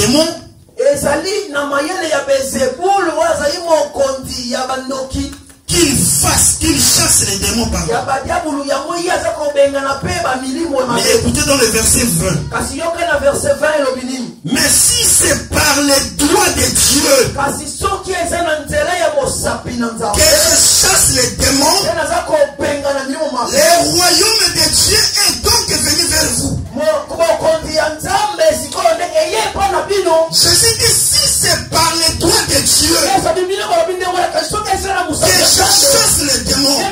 démons. Qu'il chasse les démons par là. Mais écoutez dans le verset 20. Mais si c'est par les doigts de Dieu que je chasse les démons, le royaume de Dieu est donc venu vers vous. Jésus dit si c'est par les doigts de Dieu que je chasse les démons, le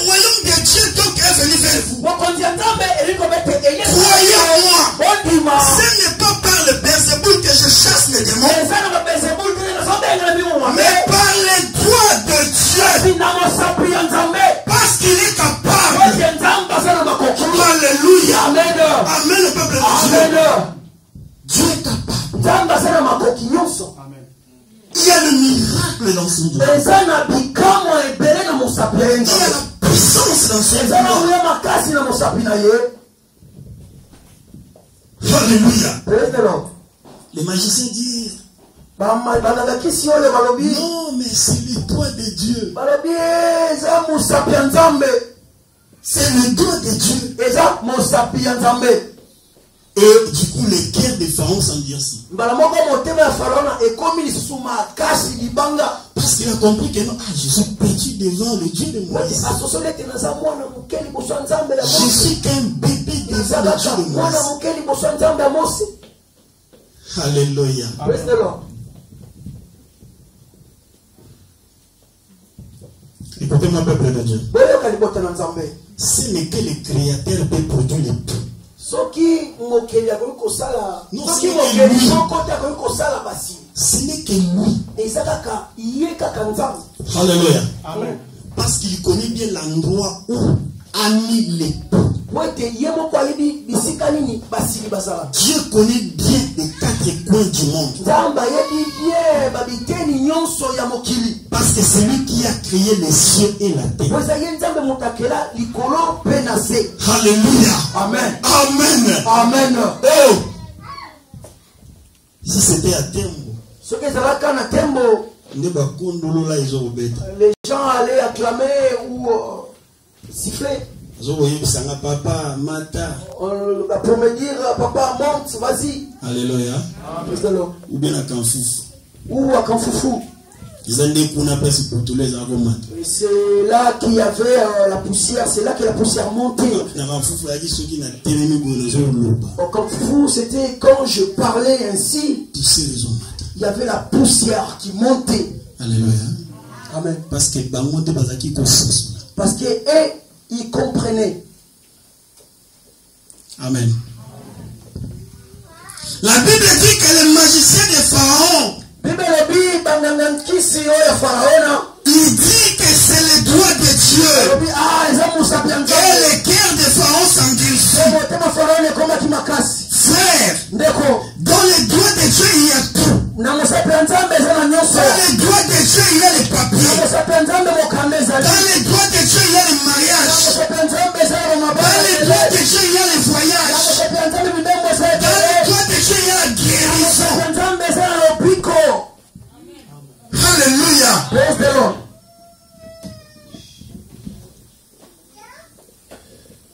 royaume de Dieu donc est venu vers vous. Croyez en moi, ce n'est pas par le Belzéboul que je chasse les démons, mais par les doigts de Dieu, parce qu'il est capable. Alléluia. Amen, le peuple de Dieu. Dieu est capable. Il y a le miracle dans son Dieu. Il y a la puissance dans son Dieu. Alléluia. Les magiciens disent non, mais c'est les doigts de Dieu. C'est le doigt de Dieu. Et du coup, les guerres de Pharaon s'endurcissent. Parce qu'il a compris que non, je suis petit devant le Dieu de Moïse. Je suis qu'un bébé devant le Dieu de Moïse. Alléluia. Écoutez-moi, peuple de Dieu. Ce n'est que le Créateur peut produire le tout. Ce n'est que lui. Alléluia. Amen. Parce qu'il connaît bien l'endroit où annule les peuples. Dieu connaît bien les 4 coins du monde. Parce que c'est lui qui a créé les cieux et la terre. Alléluia. Amen. Amen. Amen. Oh. Si c'était à Tembo, les gens allaient acclamer ou siffler. Papa, Mata. Pour me dire, papa, monte, vas-y. Alléluia. Ou bien à Kanfoufou. Ou à Kanfoufou. C'est là qu'il y avait la poussière, c'est là que la poussière montait. Au Kanfoufou, c'était quand je parlais ainsi, il y avait la poussière qui montait. Alléluia. Amen. Parce que ils comprenaient. Amen. La Bible dit que les magiciens de Pharaon, il dit que c'est le doigt de Dieu. Et les cœurs de Pharaon s'endurcissent. Frère, dans les doigts de Dieu il y a tout. Dans les doigts de Dieu il y a les papiers. Dans les doigts de Dieu il y a les mariages. Dans les doigts de Dieu il y a les voyages. Dans les doigts de Dieu il y a la guérison. Alléluia.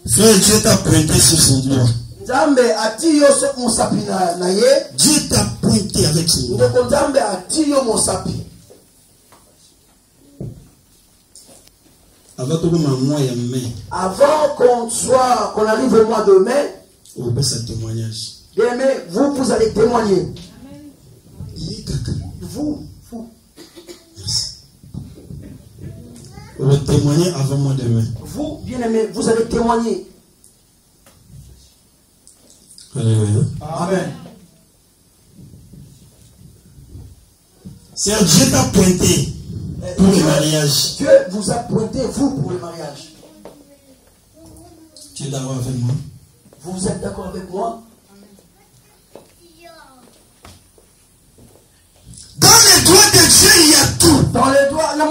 Frère, Dieu t'a pointé sur son doigt. Dieu t'a pointé avec son doigt. Avant qu'on arrive au mois de mai, bien aimé, vous allez témoigner. Vous. Vous allez témoigner avant moi demain. Vous, bien aimé, vous allez témoigner. Alléluia. Amen. C'est Dieu t'a pointé pour le mariage. Dieu vous a pointé, vous, pour le mariage. Tu es d'accord avec moi? Vous êtes d'accord avec moi? Dans les doigts de Dieu, il y a tout. Dans les doigts, dans les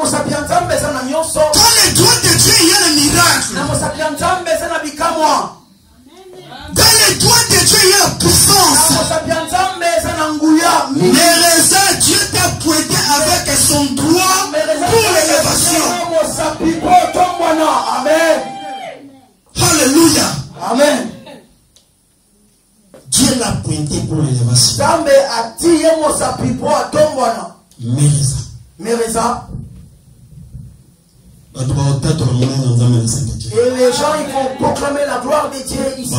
doigts de Dieu, il y a le miracle. Dans les doigts de Dieu, il y a la puissance. Mereza, Dieu t'a pointé avec son doigt pour l'élévation. Amen. Alléluia. Amen. Dieu l'a pointé pour l'élévation. Mereza. Mereza. Et les gens, ils vont proclamer la gloire de Dieu ici.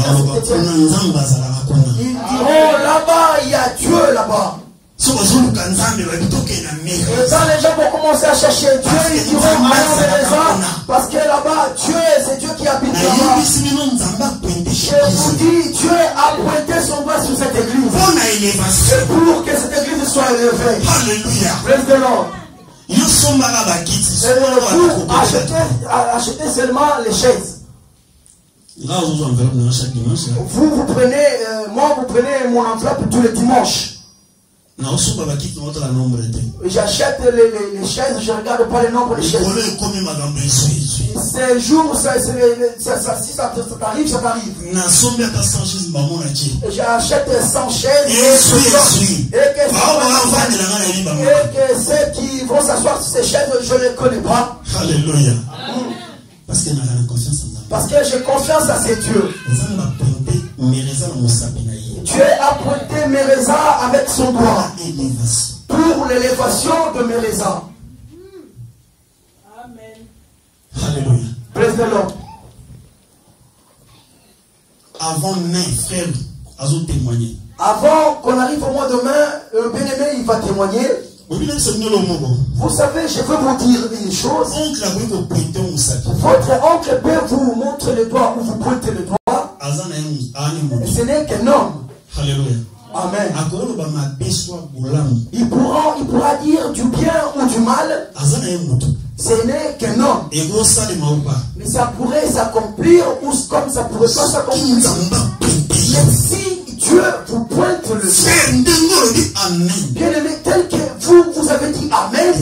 Ils diront là-bas, il y a Dieu là-bas. Et quand les gens vont commencer à chercher Dieu, ils diront Mereza, parce que là-bas, Dieu, c'est Dieu qui habite là-bas. Je vous dis, Dieu a pointé son doigt sur cette église. C'est pour que cette église soit élevée. Alléluia. Praise the Lord. Achetez seulement les chaises. Vous prenez, moi vous prenez mon enveloppe tous les dimanches. J'achète les chaises, je ne regarde pas le nombre de chaises. Ces jours, si ça t'arrive, ça t'arrive. J'achète 100 chaises et que ceux qui vont s'asseoir sur ces chaises, je ne les connais pas. Alléluia. Parce que j'ai confiance à ces dieux. Dieu a pointé Mereza avec son doigt pour l'élévation de Mereza. Amen. Alléluia. Praise the Lord. Avant nain, frère, à témoigner. Avant qu'on arrive au mois de mai, le bien-aimé, il va témoigner. Vous savez, je veux vous dire une chose. Votre oncle peut vous montrer le doigt ou vous pointer le doigt. Ce n'est qu'un homme. Alléluia. Amen. Il pourra dire du bien ou du mal. Ce n'est qu'un homme. Mais ça pourrait s'accomplir ou comme ça pourrait pas s'accomplir. Mais si Dieu vous pointe le doigt, bien aimé, tel que vous avez dit Amen,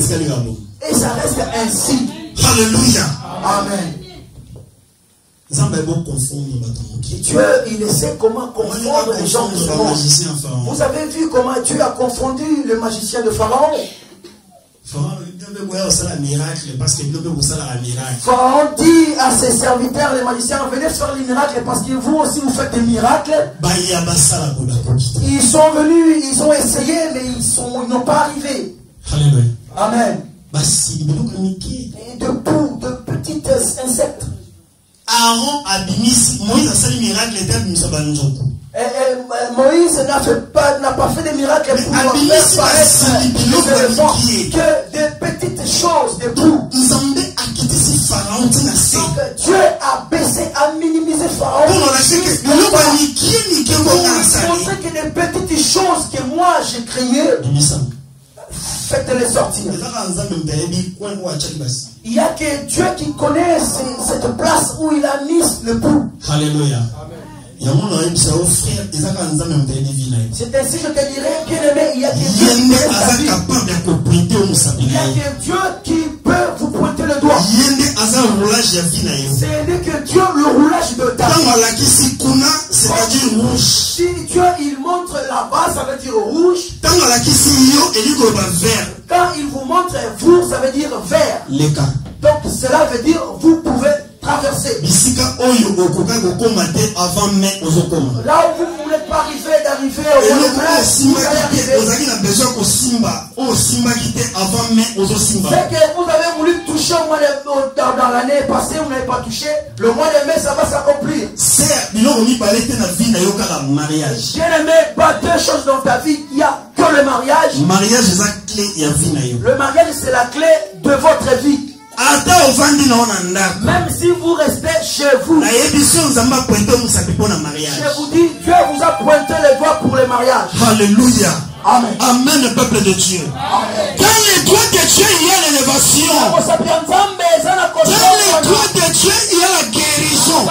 et ça reste ainsi. Alléluia. Amen. Dieu, il sait comment confondre les gens de ce monde. Vous avez vu comment Dieu a confondu le magicien de Pharaon. Pharaon dit à ses serviteurs, les magiciens, venez faire les miracles parce que vous aussi vous faites des miracles. Ils sont venus, ils ont essayé, mais ils n'ont pas arrivé. Alléluia. Amen. Et de poux, de petits insectes. Aaron abimis, Moïse a fait le miracle et Moïse n'a pas fait de miracles pour faire paraître les éléphants, que des petites choses, des bouts. Donc Dieu a baissé, a minimisé Pharaon. Pour montrer que des petites choses que moi j'ai créées, faites-les sortir. Il n'y a que Dieu qui connaît cette place où il a mis le bout. Alléluia. C'est ainsi je te dirais, bien aimé, il y a que Dieu qui connaît ta vie. Il y a que Dieu qui peut vous pointer le doigt. C'est que Dieu, le roulage de ta vie. Si Dieu il montre là-bas, ça veut dire rouge. Quand il vous montre vous, ça veut dire vert. Donc cela veut dire vous pouvez traverser. Là où vous ne voulez pas arriver, d'arriver au mois de mai, vous allez arriver. C'est que vous avez voulu toucher au mois de, dans l'année passée, vous n'avez pas touché. Le mois de mai, ça va s'accomplir. Bien aimé, pas deux choses dans ta vie. Il n'y a que le mariage. Le mariage, c'est la clé de votre vie. Même si vous restez chez vous, je vous dis, Dieu vous a pointé les doigts pour le mariage. Alléluia. Amen. Amen, le peuple de Dieu. Amen. Dans les doigts de Dieu, il y a l'élévation. Dans les doigts de Dieu, il y a la guérison.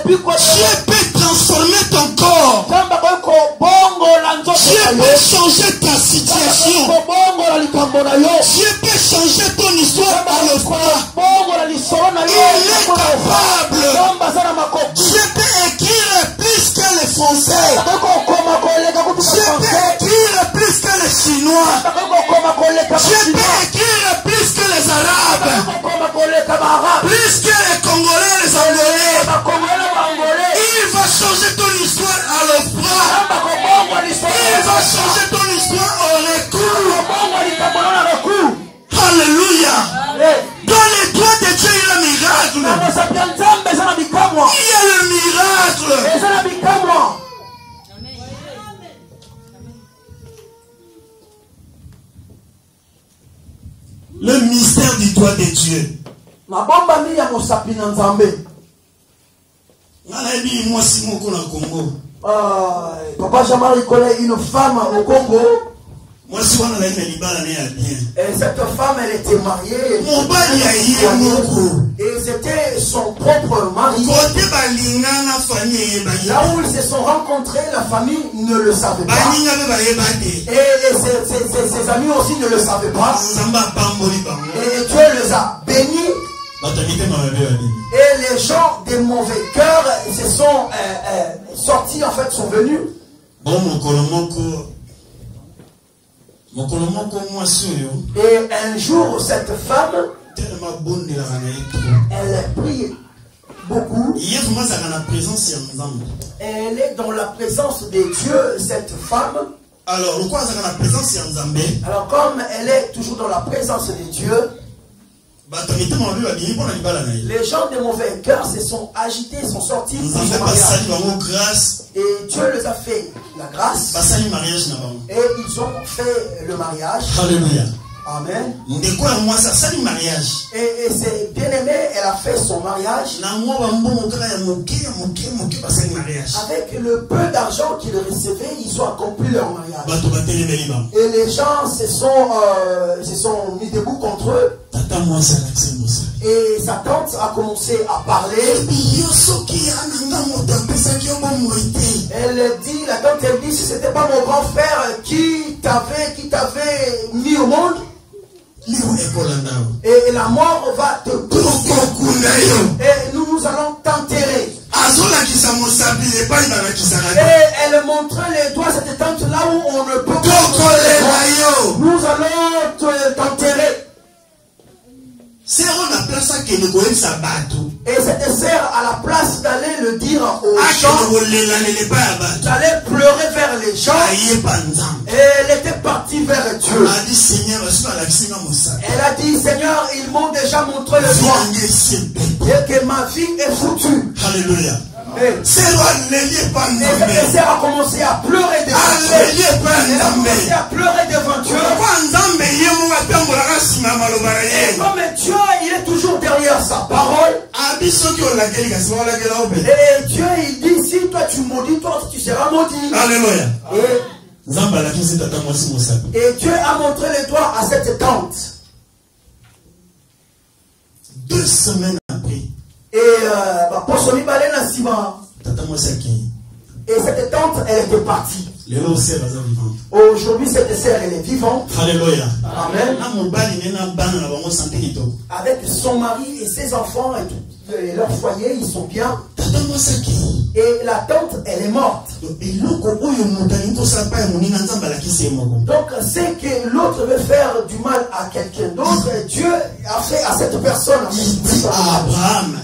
Dieu peut transformer ton corps. Dieu peut changer ta situation. Dieu peut changer ton histoire par le froid. Il est capable. Dieu peut écrire plus que les Français. Dieu peut écrire toi de Dieu. Nabombami ya mosapi na Nzambe. Ngalabi mwasi moko na Congo. Papa Jean-Marie connaît une femme au Congo. Moi, si on a bien. Et cette femme, elle était mariée. Et c'était son propre mari. Là où ils se sont rencontrés, la famille ne le savait pas. Et ses amis aussi ne le savaient pas. Et Dieu les a bénis. Et les gens des mauvais cœurs se sont sortis, en fait, sont venus. Et un jour, cette femme, elle prie beaucoup. Elle est dans la présence de Dieu, cette femme. Alors, comme elle est toujours dans la présence de Dieu, les gens de mauvais cœur se sont agités, sont sortis. Et Dieu les a fait la grâce. Et ils ont fait le mariage. Alléluia. Amen. Et c'est bien aimé, elle a fait son mariage. Avec le peu d'argent qu'ils recevaient, ils ont accompli leur mariage. Et les gens se sont mis debout contre eux. Et sa tante a commencé à parler. Elle dit, la tante, elle dit, si ce n'était pas mon grand frère qui t'avait mis au monde, et la mort va te pousser. Et nous allons t'enterrer. Et elle montrait les doigts, cette tente là où on ne peut pas. Nous allons t'enterrer. Et cette sœur, à la place d'aller le dire aux gens, d'aller pleurer vers les gens, et elle était partie vers Dieu. Elle a dit, Seigneur, ils m'ont déjà montré le doigt et que ma vie est foutue. Alléluia. Et cette sœur a commencé à pleurer devant Dieu. Elle a commencé à pleurer devant Dieu. Et comme Dieu, il est toujours derrière sa parole. Et Dieu, il dit, si toi tu maudis, toi tu seras maudit. Alléluia. Et Dieu a montré les doigts à cette tante. 2 semaines après. Et cette tante, elle était partie. Aujourd'hui, cette sœur, elle est vivante. Alléluia. Amen. Avec son mari et ses enfants et leur foyer, ils sont bien. Et la tante, elle est morte. Donc, c'est que l'autre veut faire du mal à quelqu'un d'autre. Dieu a fait à cette personne.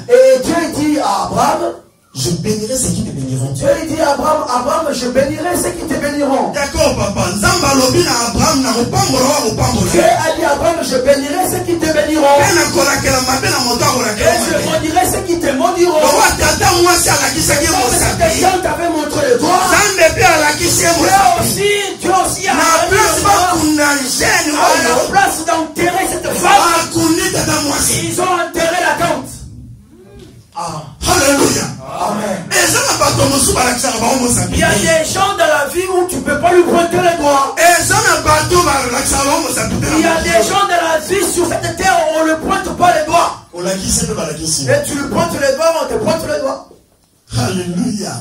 Et Dieu dit à Abraham, je bénirai ceux qui te béniront. Dieu dit à Abraham, je bénirai ceux qui te béniront. D'accord, papa. Dieu a dit à Abraham, je bénirai ceux qui te béniront. Et je maudirai ceux qui te maudiront. Quelqu'un t'avait montré le doigt. Dieu aussi a montré le doigt. À la place d'enterrer cette femme, ils ont enterré la tante. Alléluia. Amen. Il y a des gens dans la vie où tu ne peux pas lui pointer les doigts. Il y a des gens dans la vie sur cette terre où on ne pointe pas les doigts. Et tu lui pointes les doigts, on te pointe les doigts. Alléluia.